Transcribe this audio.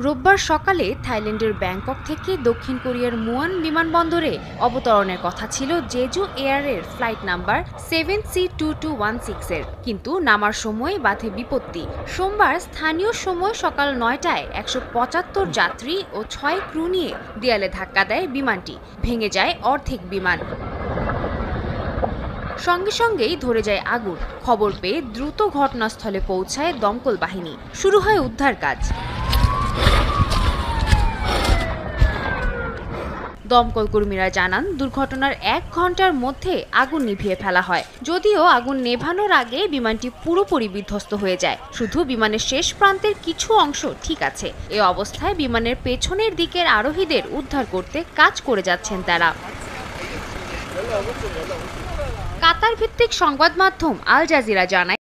রোববার সকালে থাইল্যান্ডের ব্যাংকক থেকে দক্ষিণ কোরিয়ার মুয়ান বিমানবন্দরে অবতরণের কথা ছিল জেজু এয়ারের ফ্লাইট নাম্বার 7C2216 এর, কিন্তু নামার সময় বাধে বিপত্তি। সোমবার স্থানীয় সময় সকাল 9টায় 175 যাত্রী ও 6 ক্রু নিয়ে দেয়ালে ধাক্কা দেয় বিমানটি। ভেঙে যায় অর্ধেক বিমান। সঙ্গে সঙ্গেই ধরে যায় আগুন। খবর পেয়ে দ্রুত ঘটনাস্থলে পৌঁছায় দমকল বাহিনী। শুরু হয় উদ্ধার কাজ। দমকল কর্মীরা জানান, দুর্ঘটনার 1 ঘন্টার মধ্যে আগুন নিভিয়ে ফেলা হয়। যদিও আগুন নেভানোর আগে বিমানটি পুরোপুরি বিধ্বস্ত হয়ে যায়। শুধু বিমানের শেষ প্রান্তের কিছু অংশ ঠিক আছে। এ অবস্থায় বিমানের পেছনের দিকের আরোহীদের উদ্ধার করতে কাজ করে যাচ্ছেন তারা। কাতার ভিত্তিক সংবাদ মাধ্যম আল জাজিরা জানায়,